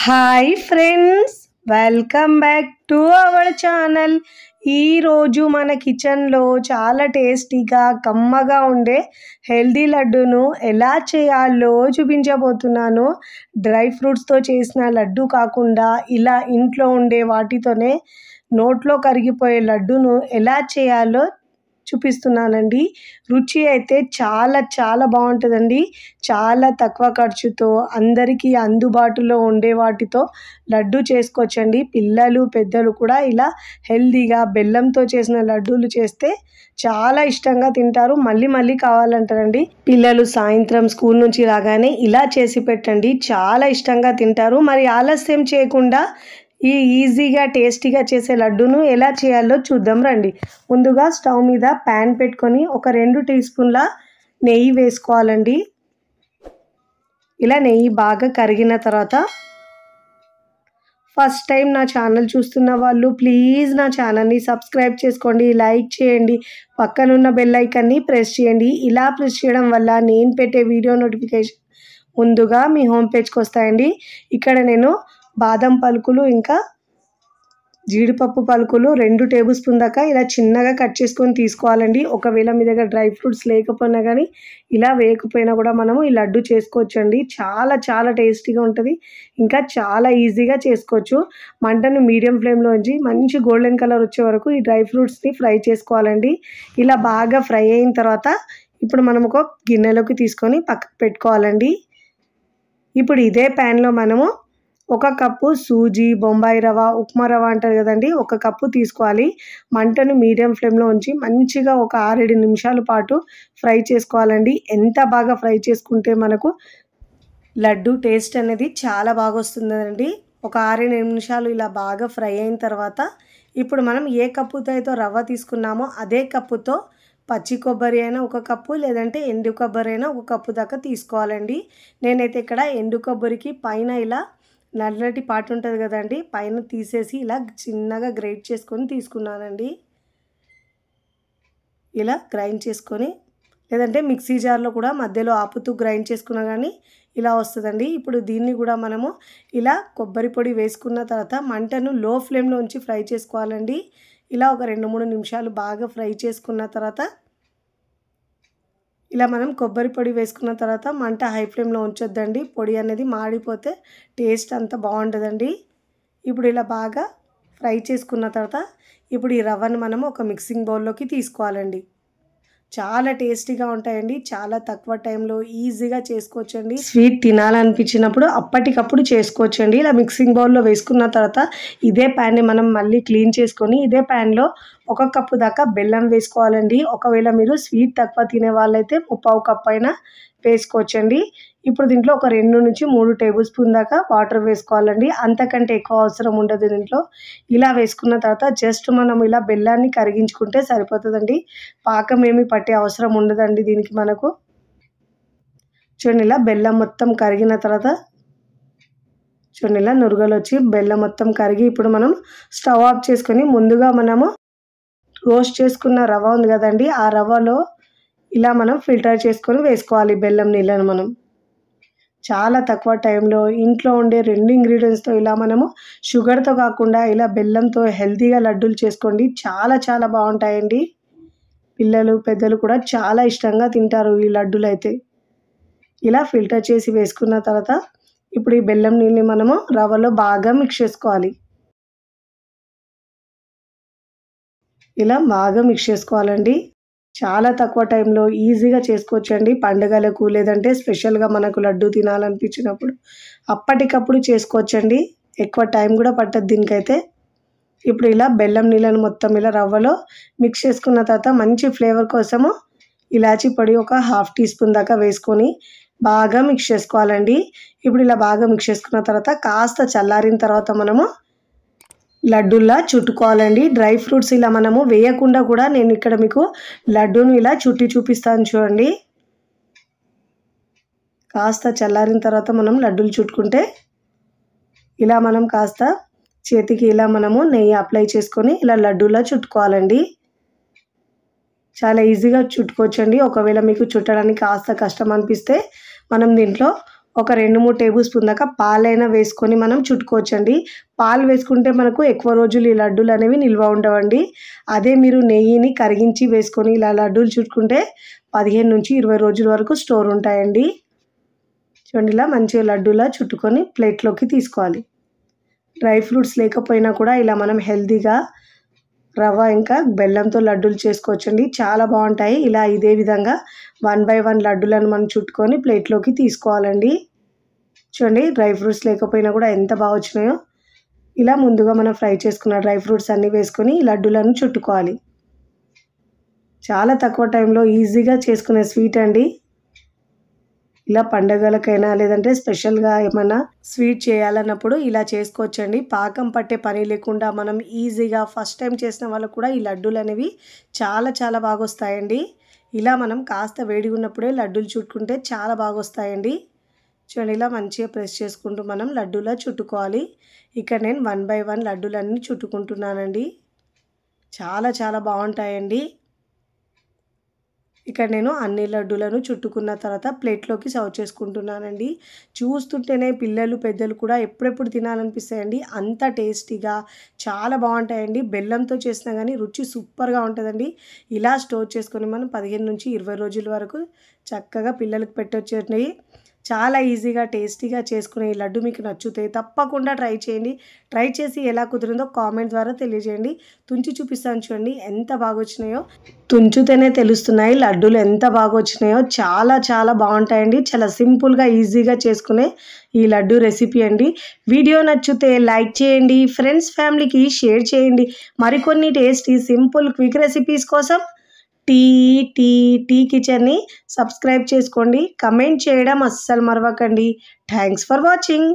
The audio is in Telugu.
Hi friends, welcome back to our channel. ఈరోజు మన కిచెన్లో చాలా టేస్టీగా కమ్మగా ఉండే హెల్దీ లడ్డూను ఎలా చేయాలో చూపించబోతున్నాను. డ్రై ఫ్రూట్స్తో చేసిన లడ్డు కాకుండా ఇలా ఇంట్లో ఉండే వాటితోనే నోట్లో కరిగిపోయే లడ్డూను ఎలా చేయాలో చూపిస్తున్నానండి. రుచి అయితే చాలా చాలా బాగుంటుందండి. చాలా తక్కువ ఖర్చుతో అందరికీ అందుబాటులో ఉండే వాటితో లడ్డు చేసుకోవచ్చండి. పిల్లలు పెద్దలు కూడా ఇలా హెల్దీగా బెల్లంతో చేసిన లడ్డూలు చేస్తే చాలా ఇష్టంగా తింటారు. మళ్ళీ మళ్ళీ కావాలంటారండి. పిల్లలు సాయంత్రం స్కూల్ నుంచి రాగానే ఇలా చేసి పెట్టండి, చాలా ఇష్టంగా తింటారు. మరి ఆలస్యం చేయకుండా ఈ ఈజీగా టేస్టీగా చేసే లడ్డూను ఎలా చేయాలో చూద్దాం రండి. ముందుగా స్టవ్ మీద ప్యాన్ పెట్టుకొని ఒక 2 టీ స్పూన్ల నెయ్యి వేసుకోవాలండి. ఇలా నెయ్యి బాగా కరిగిన తర్వాత, ఫస్ట్ టైం నా ఛానల్ చూస్తున్న వాళ్ళు ప్లీజ్ నా ఛానల్ని సబ్స్క్రైబ్ చేసుకోండి, లైక్ చేయండి, పక్కనున్న బెల్ ఐకాన్ని ప్రెస్ చేయండి. ఇలా ప్రెస్ చేయడం వల్ల నేను పెట్టే వీడియో నోటిఫికేషన్ ముందుగా మీ హోమ్ పేజ్కి వస్తాయండి. ఇక్కడ నేను బాదం పలుకులు ఇంకా జీడిపప్పు పలుకులు 2 టేబుల్ స్పూన్ దాకా ఇలా చిన్నగా కట్ చేసుకొని తీసుకోవాలండి. ఒకవేళ మీ దగ్గర డ్రై ఫ్రూట్స్ లేకపోయినా కానీ ఇలా వేయకపోయినా కూడా మనము ఈ లడ్డు చేసుకోవచ్చండి. చాలా చాలా టేస్టీగా ఉంటుంది, ఇంకా చాలా ఈజీగా చేసుకోవచ్చు. మంటను మీడియం ఫ్లేమ్లో ఉంచి మంచి గోల్డెన్ కలర్ వచ్చే వరకు ఈ డ్రై ఫ్రూట్స్ని ఫ్రై చేసుకోవాలండి. ఇలా బాగా ఫ్రై అయిన తర్వాత ఇప్పుడు మనం ఒక గిన్నెలోకి తీసుకొని పక్కకు పెట్టుకోవాలండి. ఇప్పుడు ఇదే ప్యాన్లో మనము 1 కప్పు సూజీ, బొంబాయి రవ్వ, ఉప్మా రవ్వ అంటారు కదండి, 1 కప్పు తీసుకోవాలి. మంటను మీడియం ఫ్లేమ్లో ఉంచి మంచిగా ఒక 6-7 నిమిషాల పాటు ఫ్రై చేసుకోవాలండి. ఎంత బాగా ఫ్రై చేసుకుంటే మనకు లడ్డు టేస్ట్ అనేది చాలా బాగా వస్తుందండి. ఒక 6-8 నిమిషాలు ఇలా బాగా ఫ్రై అయిన తర్వాత ఇప్పుడు మనం ఏ కప్పుతో అయితే రవ్వ తీసుకున్నామో అదే కప్పుతో పచ్చి కొబ్బరి అయినా 1 కప్పు, లేదంటే ఎండు కొబ్బరి అయినా 1 కప్పు దాకా తీసుకోవాలండి. నేనైతే ఇక్కడ ఎండు కొబ్బరికి పైన ఇలా నల్లటి పాటు ఉంటుంది కదండి, పైన తీసేసి ఇలా చిన్నగా గ్రైండ్ చేసుకొని తీసుకున్నానండి. ఇలా గ్రైండ్ చేసుకొని, లేదంటే మిక్సీ జార్లో కూడా మధ్యలో ఆపుతూ గ్రైండ్ చేసుకున్నా కానీ ఇలా వస్తుందండి. ఇప్పుడు దీన్ని కూడా మనము ఇలా కొబ్బరి పొడి వేసుకున్న తర్వాత మంటను లో ఫ్లేమ్లో ఉంచి ఫ్రై చేసుకోవాలండి. ఇలా ఒక 2-3 నిమిషాలు బాగా ఫ్రై చేసుకున్న తర్వాత, ఇలా మనం కొబ్బరి పొడి వేసుకున్న తర్వాత మంట హై ఫ్లేమ్లో ఉంచొద్దండి. పొడి అనేది మాడిపోతే టేస్ట్ అంత బాగుంటుందండి. ఇప్పుడు ఇలా బాగా ఫ్రై చేసుకున్న తర్వాత ఇప్పుడు ఈ రవ్వను మనం ఒక మిక్సింగ్ బౌల్లోకి తీసుకోవాలండి. చాలా టేస్టీగా ఉంటాయండి, చాలా తక్కువ టైంలో ఈజీగా చేసుకోవచ్చండి. స్వీట్ తినాలనిపించినప్పుడు అప్పటికప్పుడు చేసుకోవచ్చండి. ఇలా మిక్సింగ్ బౌల్లో వేసుకున్న తర్వాత ఇదే ప్యాన్ని మనం మళ్ళీ క్లీన్ చేసుకొని ఇదే ప్యాన్లో 1 కప్పు దాకా బెల్లం వేసుకోవాలండి. ఒకవేళ మీరు స్వీట్ తక్కువ తినే వాళ్ళైతే 1/4 కప్పు అయినా వేసుకోవచ్చండి. ఇప్పుడు దీంట్లో ఒక 2-3 టేబుల్ స్పూన్ దాకా వాటర్ వేసుకోవాలండి. అంతకంటే ఎక్కువ అవసరం ఉండదు దీంట్లో. ఇలా వేసుకున్న తర్వాత జస్ట్ మనం ఇలా బెల్లాన్ని కరిగించుకుంటే సరిపోతుందండి. పాకం ఏమి పట్టే అవసరం ఉండదండి దీనికి మనకు. చూడండి, ఇలా బెల్లం మొత్తం కరిగిన తర్వాత చూడండి ఇలా నురగలు వచ్చి బెల్లం మొత్తం కరిగి ఇప్పుడు మనం స్టవ్ ఆఫ్ చేసుకొని ముందుగా మనము రోస్ట్ చేసుకున్న రవ్వ ఉంది కదండి, ఆ రవ్వలో ఇలా మనం ఫిల్టర్ చేసుకొని వేసుకోవాలి బెల్లం నీళ్ళను. మనం చాలా తక్కువ టైంలో ఇంట్లో ఉండే 2 ఇంగ్రీడియంట్స్తో ఇలా మనము షుగర్తో కాకుండా ఇలా బెల్లంతో హెల్తీగా లడ్డూలు చేసుకోండి. చాలా చాలా బాగుంటాయండి. పిల్లలు పెద్దలు కూడా చాలా ఇష్టంగా తింటారు ఈ లడ్డూలు అయితే. ఇలా ఫిల్టర్ చేసి వేసుకున్న తర్వాత ఇప్పుడు ఈ బెల్లం నీళ్ళని మనము రవ్వలో బాగా మిక్స్ చేసుకోవాలి. ఇలా బాగా మిక్స్ చేసుకోవాలండి. చాలా తక్కువ టైంలో ఈజీగా చేసుకోవచ్చండి. పండుగలకు లేదంటే స్పెషల్గా మనకు లడ్డు తినాలనిపించినప్పుడు అప్పటికప్పుడు చేసుకోవచ్చండి. ఎక్కువ టైం కూడా పట్టదు దీనికైతే. ఇప్పుడు ఇలా బెల్లం నీళ్ళను మొత్తం ఇలా రవ్వలో మిక్స్ చేసుకున్న తర్వాత మంచి ఫ్లేవర్ కోసము ఇలాచీ పొడి ఒక 1/2 టీ స్పూన్ దాకా వేసుకొని బాగా మిక్స్ చేసుకోవాలండి. ఇప్పుడు ఇలా బాగా మిక్స్ చేసుకున్న తర్వాత కాస్త చల్లారిన తర్వాత మనము లడ్డూలా చుట్టుకోవాలండి. డ్రై ఫ్రూట్స్ ఇలా మనము వేయకుండా కూడా నేను ఇక్కడ మీకు లడ్డూను ఇలా చుట్టి చూపిస్తాను చూడండి. కాస్త చల్లారిన తర్వాత మనం లడ్డూలు చుట్టుకుంటే ఇలా మనం కాస్త చేతికి ఇలా మనము నెయ్యి అప్లై చేసుకొని ఇలా లడ్డూలా చుట్టుకోవాలండి. చాలా ఈజీగా చుట్టుకోవచ్చండి. ఒకవేళ మీకు చుట్టడానికి కాస్త కష్టం అనిపిస్తే మనం దీంట్లో ఒక 2-3 టేబుల్ స్పూన్ దాకా పాలైనా వేసుకొని మనం చుట్టుకోవచ్చండి. పాలు వేసుకుంటే మనకు ఎక్కువ రోజులు ఈ లడ్డూలు అనేవి నిల్వ ఉండవండి. అదే మీరు నెయ్యిని కరిగించి వేసుకొని ఇలా లడ్డూలు చుట్టుకుంటే 15-20 రోజుల వరకు స్టోర్ ఉంటాయండి. చూడండి ఇలా మంచిగా లడ్డూలా చుట్టుకొని ప్లేట్లోకి తీసుకోవాలి. డ్రై ఫ్రూట్స్ లేకపోయినా కూడా ఇలా మనం హెల్తీగా రవ్వ ఇంకా బెల్లంతో లడ్డూలు చేసుకోవచ్చండి. చాలా బాగుంటాయి. ఇలా ఇదే విధంగా 1 బై 1 లడ్డూలను మనం చుట్టుకొని ప్లేట్లోకి తీసుకోవాలండి. చూడండి డ్రై ఫ్రూట్స్ లేకపోయినా కూడా ఎంత బాగా వచ్చినాయో. ఇలా ముందుగా మనం ఫ్రై చేసుకున్న డ్రై ఫ్రూట్స్ అన్నీ వేసుకొని ఈ లడ్డూలను చుట్టుకోవాలి. చాలా తక్కువ టైంలో ఈజీగా చేసుకునే స్వీట్ అండి. ఇలా పండగలకైనా లేదంటే స్పెషల్గా ఏమైనా స్వీట్ చేయాలన్నప్పుడు ఇలా చేసుకోవచ్చండి. పాకం పట్టే పని లేకుండా మనం ఈజీగా ఫస్ట్ టైం చేసిన వాళ్ళకు కూడా ఈ లడ్డూలు అనేవి చాలా బాగా వస్తాయండి. ఇలా మనం కాస్త వేడిగా ఉన్నప్పుడే లడ్డూలు చుట్టుకుంటే చాలా బాగా వస్తాయండి. చూడండి ఇలా మంచిగా ప్రెస్ చేసుకుంటూ మనం లడ్డూలా చుట్టుకోవాలి. ఇక్కడ నేను 1 బై 1 లడ్డూలన్నీ చుట్టుకుంటున్నానండి. చాలా బాగుంటాయండి. ఇక్కడ నేను అన్ని లడ్డూలను చుట్టుకున్న తర్వాత ప్లేట్లోకి సర్వ్ చేసుకుంటున్నానండి. చూస్తుంటేనే పిల్లలు పెద్దలు కూడా ఎప్పుడెప్పుడు తినాలనిపిస్తాయండి. అంత టేస్టీగా చాలా బాగుంటాయండి. బెల్లంతో చేసినా కానీ రుచి సూపర్గా ఉంటుందండి. ఇలా స్టోర్ చేసుకొని మనం 15-20 రోజుల వరకు చక్కగా పిల్లలకు పెట్టొచ్చండి. చాలా ఈజీగా టేస్టీగా చేసుకునే ఈ లడ్డు మీకు నచ్చుతాయి. తప్పకుండా ట్రై చేయండి. ట్రై చేసి ఎలా కుదిరిందో కామెంట్ ద్వారా తెలియజేయండి. తుంచి చూపిస్తాను చూడండి ఎంత బాగా వచ్చినాయో. తుంచుతేనే తెలుస్తున్నాయి లడ్డూలు ఎంత బాగా వచ్చినాయో. చాలా బాగుంటాయండి. చాలా సింపుల్గా ఈజీగా చేసుకునే ఈ లడ్డు రెసిపీ అండి. వీడియో నచ్చితే లైక్ చేయండి. ఫ్రెండ్స్ ఫ్యామిలీకి షేర్ చేయండి. మరికొన్ని టేస్టీ సింపుల్ క్విక్ రెసిపీస్ కోసం టీ కిచెన్ని సబ్స్క్రైబ్ చేసుకోండి. కమెంట్ చేయడం అస్సలు మరవకండి. Thanks for watching.